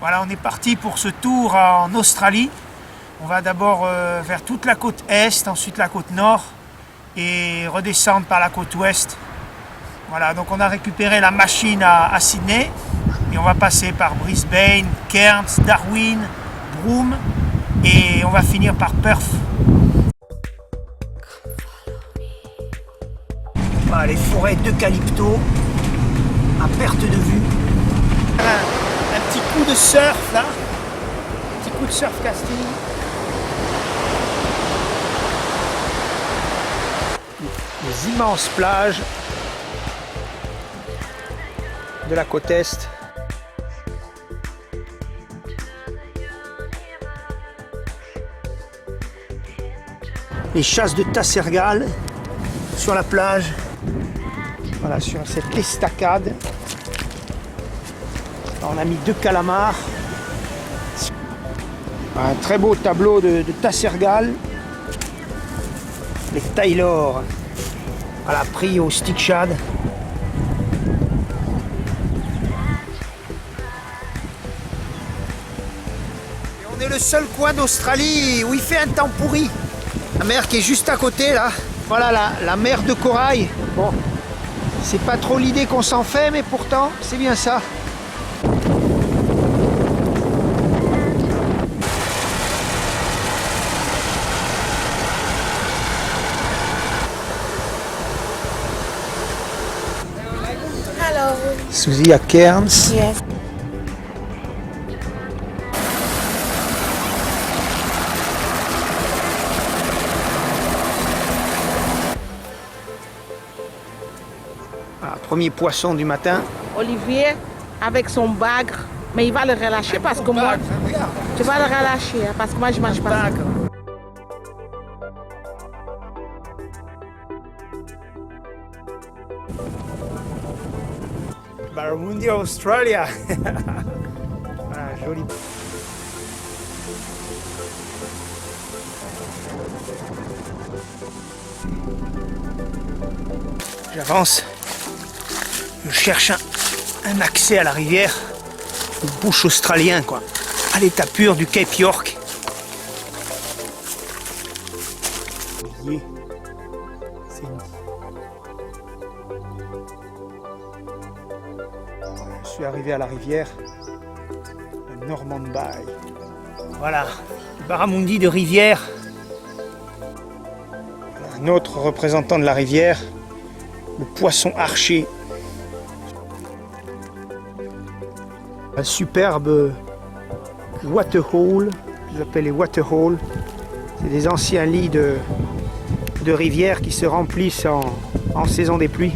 Voilà, on est parti pour ce tour en Australie. On va d'abord vers toute la côte est, ensuite la côte nord et redescendre par la côte ouest. Voilà, donc on a récupéré la machine à Sydney et on va passer par Brisbane, Cairns, Darwin, Broome et on va finir par Perth. Voilà, les forêts d'eucalypto à perte de vue. Un petit coup de surf là, un petit coup de surf casting. Les immenses plages de la côte est. Les chasses de tassergales sur la plage. Voilà, sur cette estacade. On a mis 2 calamars. Un très beau tableau de tassergales. Les Taylor. Voilà, pris au stick shad. On est le seul coin d'Australie où il fait un temps pourri. La mer qui est juste à côté là. Voilà la mer de corail. Bon, c'est pas trop l'idée qu'on s'en fait, mais pourtant c'est bien ça. Hello. Suzy à Cairns. Yes. Ah, premier poisson du matin. Olivier avec son bagre, mais il va le relâcher parce que moi, tu vas le relâcher hein, parce que moi je mange pas ça. Barramundi Australia. Voilà, joli. J'avance. Je cherche un accès à la rivière. Le bush australien, quoi. À l'état pur du Cape York. Je suis arrivé à la rivière, le Norman Bay. Voilà, le barramundi de rivière. Un autre représentant de la rivière, le poisson archer. Un superbe waterhole, je l'appelle les waterholes. C'est des anciens lits de rivière qui se remplissent en saison des pluies.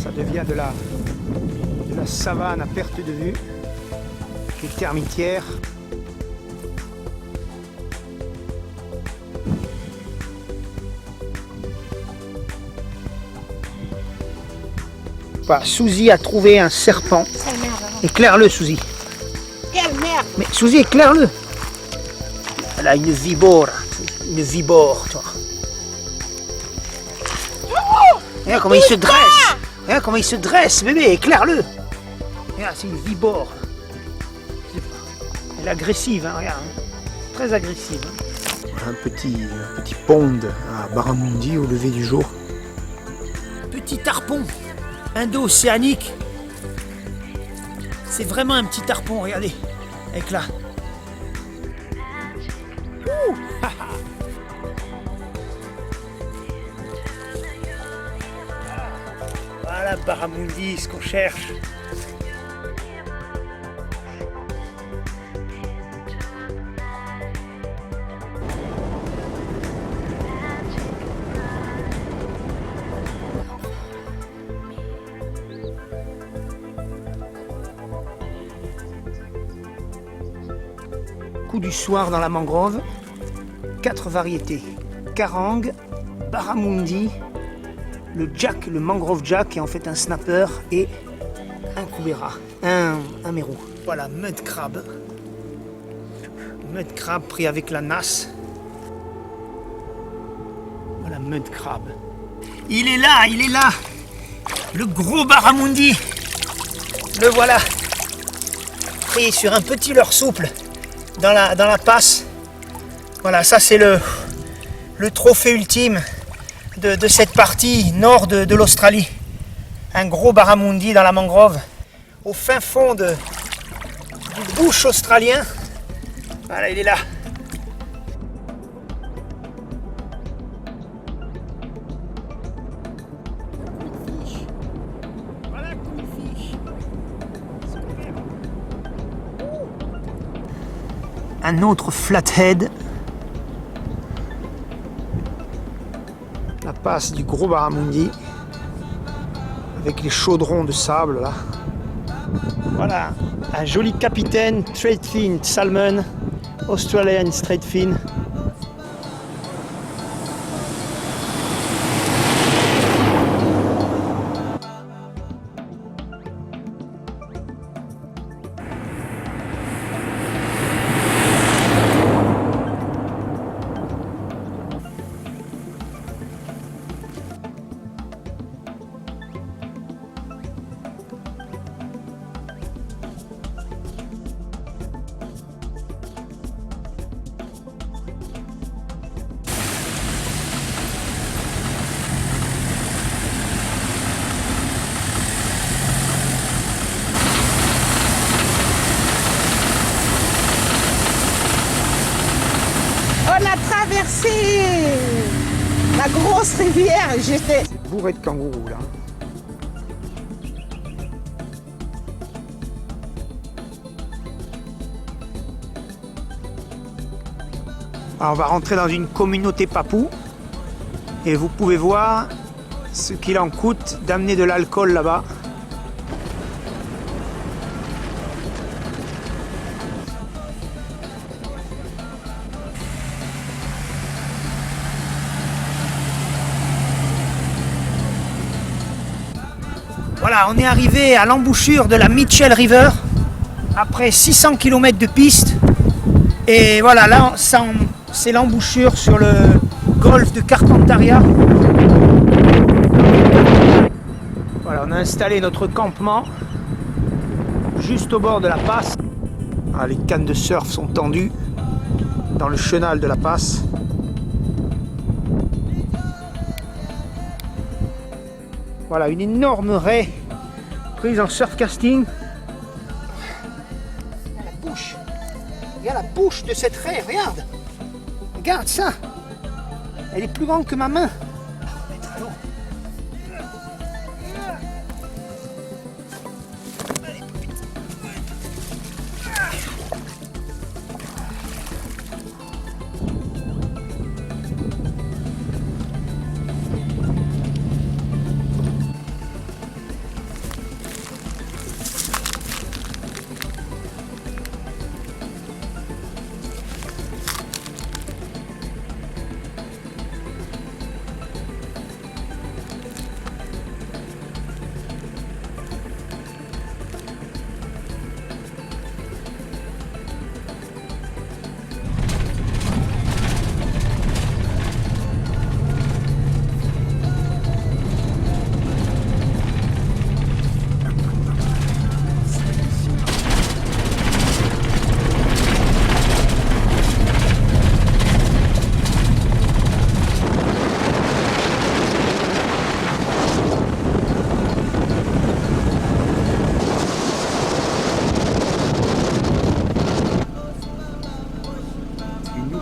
Ça devient de la savane à perte de vue, les termitières. Voilà, Suzy a trouvé un serpent. Éclaire-le, Suzy. Quelle merde! Mais Suzy, éclaire-le. Elle a une vibore. Une vibore, toi. Regarde comment il se dresse. Regarde comment il se dresse, bébé, éclaire-le. Regarde, c'est une vibore. Elle est agressive, hein, regarde. Très agressive. Hein. Un petit pond à Barramundi au lever du jour. Petit harpon indo-océanique. C'est vraiment un petit harpon, regardez. Avec là. Ouh. Voilà, Barramundi, ce qu'on cherche. Coup du soir dans la mangrove, 4 variétés. Karang, Barramundi, le jack, le mangrove jack est en fait un snapper et un kubera, un mérou. Voilà, mud crab. Mud crab pris avec la nasse. Voilà, mud crab. Il est là, il est là. Le gros barramundi. Le voilà. Pris sur un petit leurre souple dans la passe. Voilà, ça c'est le trophée ultime de cette partie nord de l'Australie. Un gros barramundi dans la mangrove, au fin fond du bush australien. Voilà, il est là. Un autre flathead. La passe du gros barramundi avec les chaudrons de sable là. Voilà, un joli capitaine straight fin salmon, Australian straight fin. On a traversé la grosse rivière. J'étais Bourré de kangourous là. Alors, on va rentrer dans une communauté papou et vous pouvez voir ce qu'il en coûte d'amener de l'alcool là-bas. Voilà, on est arrivé à l'embouchure de la Mitchell River après 600 km de piste. Et voilà, là, c'est l'embouchure sur le golfe de Carpentaria. Voilà, on a installé notre campement juste au bord de la passe. Ah, les cannes de surf sont tendues dans le chenal de la passe. Voilà, une énorme raie prise en surfcasting. Il y a la bouche de cette raie, regarde. Regarde ça. Elle est plus grande que ma main. On va mettre à l'eau.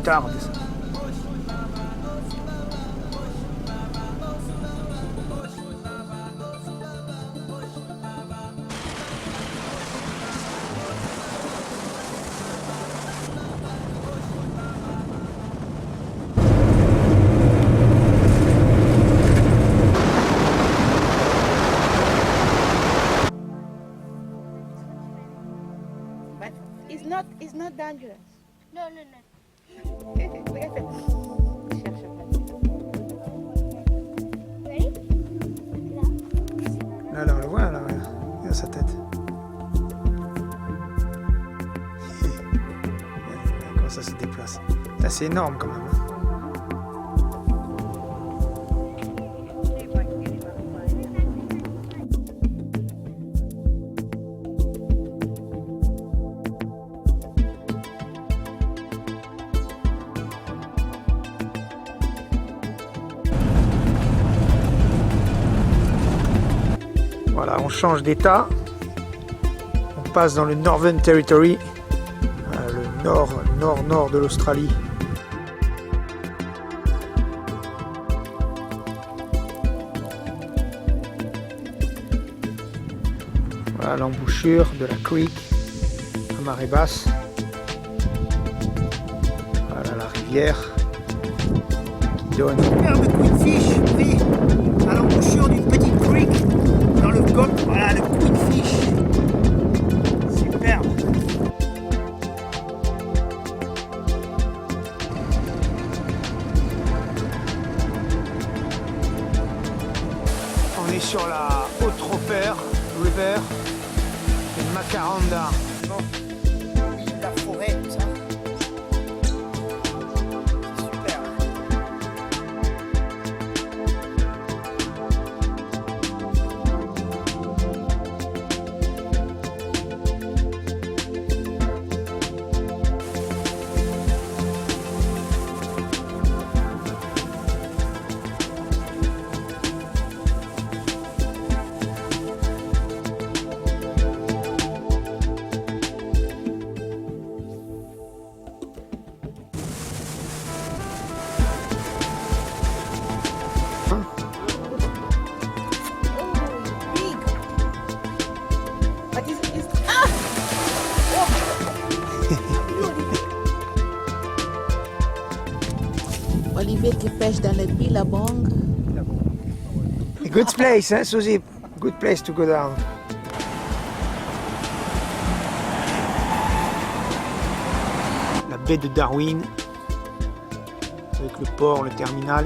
Tarde, ça. But it's not dangerous. No, no, no. Regarde. Cherche Ready? Là. Là, on le voit, là, regarde. Regarde sa tête. Comment ça assez énorme quand même. Voilà, on change d'état. On passe dans le Northern Territory, le nord de l'Australie. Voilà l'embouchure de la creek à marée basse. Voilà la rivière qui donne une superbe queenfish pris à l'embouchure d'une petite creek dans le golfe. Voilà le queenfish. Superbe. On est sur la Haute-Roper River et Macaranda. La forêt, tout ça. C'est super. Big. But it's Olivier qui pêche dans le Billabong. A good place, hein, Suzy? Good place to go down. La baie de Darwin, avec le port, le terminal.